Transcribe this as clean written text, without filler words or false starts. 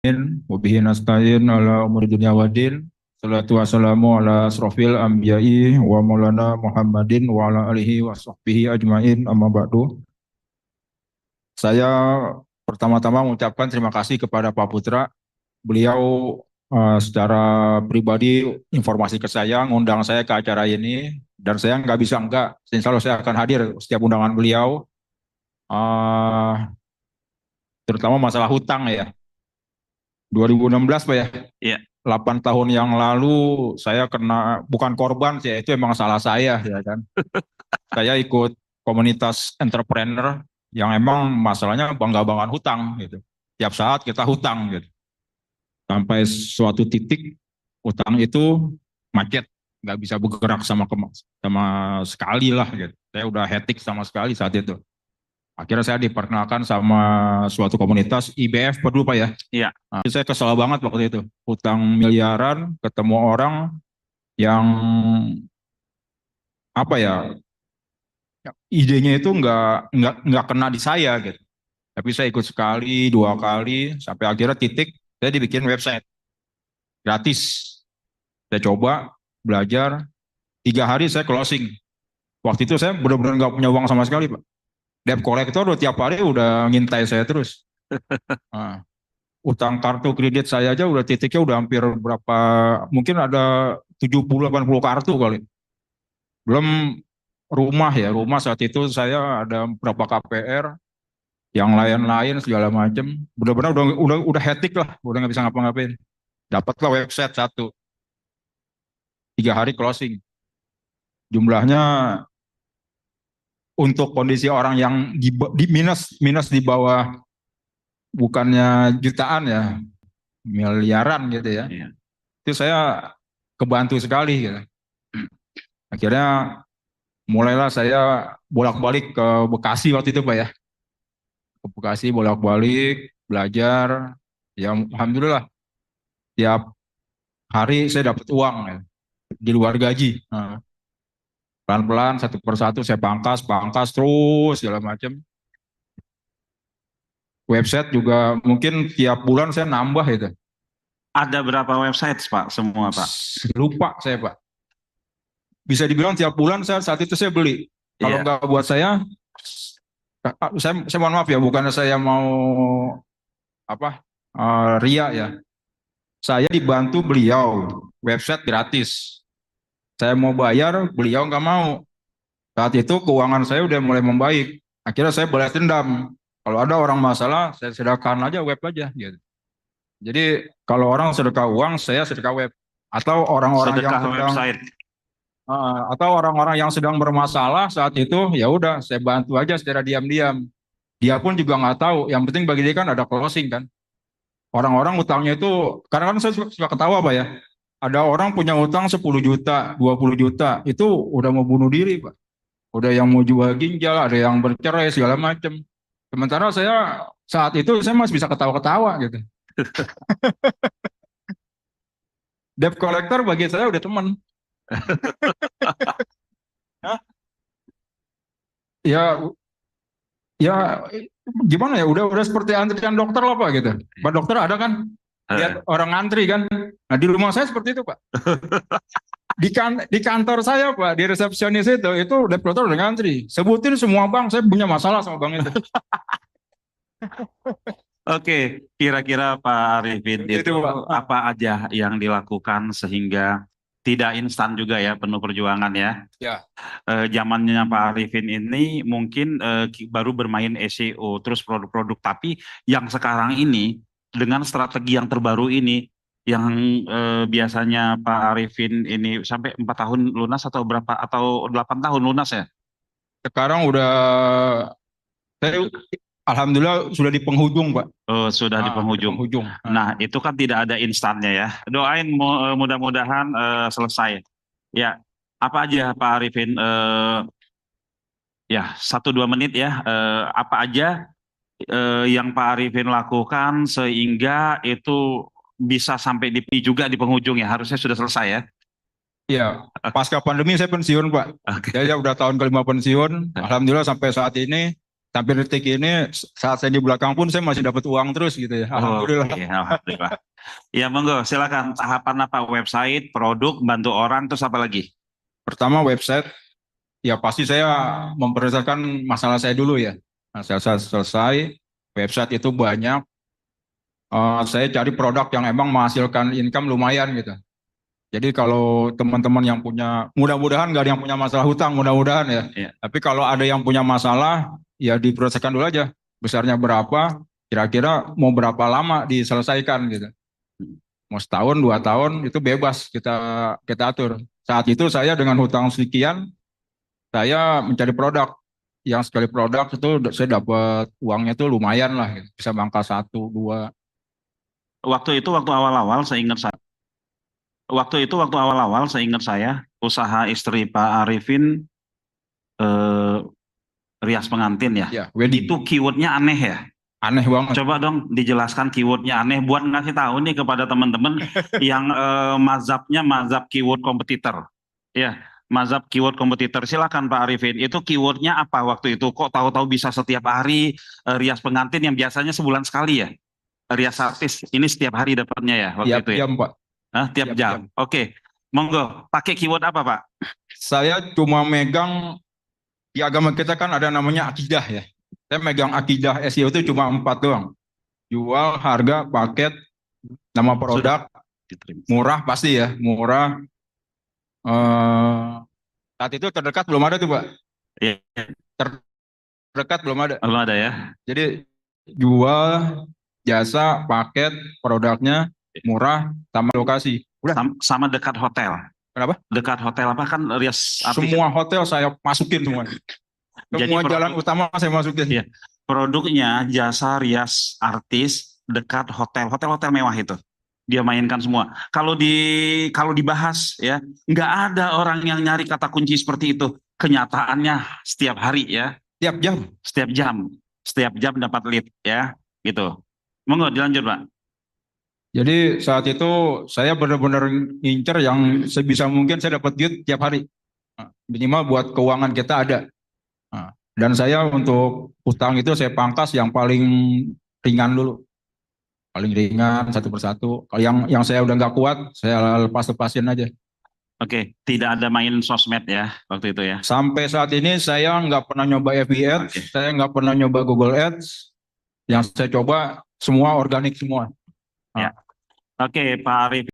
Wabihi nasta'in ala umuri dunia wadin. Salatu wassalamu ala asrofil anbiya'i wa maulana Muhammadin wa ala alihi wa sahbihi ajmain amma ba'du. Saya pertama-tama mengucapkan terima kasih kepada Pak Putra. Beliau secara pribadi informasi ke saya, ngundang saya ke acara ini, dan saya nggak bisa enggak. Insya Allah saya akan hadir setiap undangan beliau, eh, terutama masalah hutang ya. 2016 Pak ya, Iya, 8 tahun yang lalu saya kena, bukan korban sih, itu emang salah saya ya kan. Saya ikut komunitas entrepreneur yang emang masalahnya bangga-banggaan hutang gitu. Tiap saat kita hutang gitu. Sampai suatu titik hutang itu macet, nggak bisa bergerak sama sekali lah gitu. Saya udah hetik sama sekali saat itu. Akhirnya saya diperkenalkan sama suatu komunitas IBF dulu Pak ya. iya, Nah, saya kesal banget waktu itu. Hutang miliaran, ketemu orang yang apa ya, idenya itu nggak kena di saya gitu. Tapi saya ikut sekali, dua kali, sampai akhirnya titik saya dibikin website gratis. Saya coba belajar, 3 hari saya closing. Waktu itu saya benar-benar nggak punya uang sama sekali Pak. Debt collector udah tiap hari udah ngintai saya terus. Nah, utang kartu kredit saya aja udah titiknya udah hampir berapa, mungkin ada 70-80 kartu kali. Belum rumah ya, rumah saat itu saya ada berapa KPR, yang lain-lain segala macam. Benar-benar udah hectic lah, udah nggak bisa ngapa-ngapain. Dapatlah website satu, 3 hari closing. Jumlahnya untuk kondisi orang yang di minus minus di bawah, bukannya jutaan ya, miliaran gitu ya. iya. Itu saya kebantu sekali gitu. Akhirnya mulailah saya bolak-balik ke Bekasi waktu itu Pak ya. Ke Bekasi bolak-balik belajar. Ya alhamdulillah tiap hari saya dapat uang ya, di luar gaji. Nah, pelan-pelan satu persatu saya pangkas, pangkas terus segala macam. Website juga mungkin tiap bulan saya nambah itu. Ada berapa website, Pak? Semua, Pak? Lupa saya Pak. Bisa dibilang tiap bulan saya saat itu saya beli. Kalau Iya, nggak buat saya mohon maaf ya, bukan saya mau apa, ria ya. Saya dibantu beliau, website gratis. Saya mau bayar, beliau nggak mau. Saat itu keuangan saya udah mulai membaik. Akhirnya saya balas dendam. Kalau ada orang masalah, saya sedekahkan aja web aja gitu. Jadi kalau orang sedekah uang, saya sedekah web. Atau orang-orang yang sedekah sedang website. bermasalah saat itu, ya udah saya bantu aja secara diam-diam. Dia pun juga nggak tahu. Yang penting bagi dia kan ada closing kan. Orang-orang utangnya itu, karena kan saya suka ketawa Pak ya. Ada orang punya utang 10 juta, 20 juta, itu udah mau bunuh diri Pak. Udah yang mau jual ginjal, ada yang bercerai segala macam. Sementara saya saat itu saya masih bisa ketawa-ketawa gitu. Debt collector bagi saya udah teman. Ya, ya gimana ya, udah seperti antrian dokter lah Pak gitu. Pak dokter ada kan, Eh, lihat orang antri kan. Nah di rumah saya seperti itu Pak. Di kantor saya Pak, di resepsionis itu debt collector udah ngantri. Sebutin semua bank, saya punya masalah sama bank itu. Oke, kira-kira Pak Arifin itu Itu Pak. apa aja yang dilakukan sehingga tidak instan juga ya, penuh perjuangan ya. Ya, Zamannya Pak Arifin ini mungkin baru bermain SEO, terus produk-produk. Tapi yang sekarang ini dengan strategi yang terbaru ini, yang biasanya Pak Arifin ini sampai 4 tahun lunas atau berapa atau 8 tahun lunas ya? sekarang udah saya alhamdulillah sudah di penghujung Pak. Sudah di Di penghujung. penghujung. Nah, itu kan tidak ada instannya ya. Doain mudah-mudahan selesai. Ya, apa aja Pak Arifin? Ya, 1-2 menit ya. Apa aja yang Pak Arifin lakukan sehingga itu bisa sampai juga di penghujung ya. Harusnya sudah selesai ya. Iya, pasca pandemi saya pensiun Pak. Oke. Saya udah tahun kelima pensiun. Alhamdulillah sampai saat ini sampai detik ini saat saya di belakang pun saya masih dapat uang terus gitu ya. Alhamdulillah. Oke, alhamdulillah. Ya, monggo, silakan. Tahapan apa? Website, produk, bantu orang, terus apa lagi? Pertama website, ya pasti saya memprioritaskan masalah saya dulu ya. Nah, saya selesai, website itu banyak. Saya cari produk yang emang menghasilkan income lumayan gitu. Jadi kalau teman-teman yang punya, mudah-mudahan nggak ada yang punya masalah hutang, mudah-mudahan ya. Ya. Tapi kalau ada yang punya masalah, ya diprioritaskan dulu aja. Besarnya berapa, kira-kira mau berapa lama diselesaikan gitu. Mau setahun, 2 tahun, itu bebas kita atur. Saat itu saya dengan hutang sekian, saya mencari produk. Yang sekali produk itu saya dapat uangnya itu lumayan lah, gitu. Bisa mangkal 1, 2. Waktu itu, waktu awal-awal, saya ingat saya. Waktu awal-awal, saya ingat saya, usaha istri Pak Arifin, eh, rias pengantin ya. Ya, wedding. Itu keywordnya aneh ya. Aneh banget. Coba dong dijelaskan keywordnya aneh buat ngasih tahu nih kepada teman-teman yang mazhabnya mazhab keyword kompetitor. Ya, mazhab keyword kompetitor. Silakan Pak Arifin. Itu keywordnya apa waktu itu? Kok tahu-tahu bisa setiap hari rias pengantin yang biasanya sebulan sekali ya? Rias artis ini setiap hari dapatnya ya waktu Tiap itu ya? jam, Pak. Hah, tiap Tiap jam. jam. Oke, monggo. Pakai keyword apa Pak? Saya cuma megang, di agama kita kan ada namanya akidah ya. Saya megang akidah SEO itu cuma 4 doang. Jual, harga, paket, nama Sudah produk, diterima. murah pasti ya, murah. Saat itu terdekat belum ada tuh Pak. Ya, Terdekat belum ada. belum ada ya. Jadi jual, jasa, paket, produknya, murah, tambah lokasi. Udah. Sama dekat hotel. Kenapa? Dekat hotel apa kan rias artis. Semua hotel saya masukin semua. Jadi Semua jalan utama saya masukin. Iya, produknya jasa rias artis dekat hotel-hotel mewah itu. Dia mainkan semua. Kalau dibahas ya, nggak ada orang yang nyari kata kunci seperti itu. Kenyataannya setiap hari ya, Tiap jam. setiap jam dapat lead ya, gitu. Monggo dilanjut Pak. Jadi saat itu saya benar-benar ngincer yang sebisa mungkin saya dapat duit tiap hari. Minimal buat keuangan kita ada. Dan saya untuk utang itu saya pangkas yang paling ringan dulu. Paling ringan satu persatu. Kalau yang saya udah nggak kuat, saya lepasin aja. Oke, tidak ada main sosmed ya waktu itu ya. Sampai saat ini saya nggak pernah nyoba FB Ads, Oke. saya nggak pernah nyoba Google Ads. Yang saya coba semua organik semua. Ya. Oke, Pak Arif.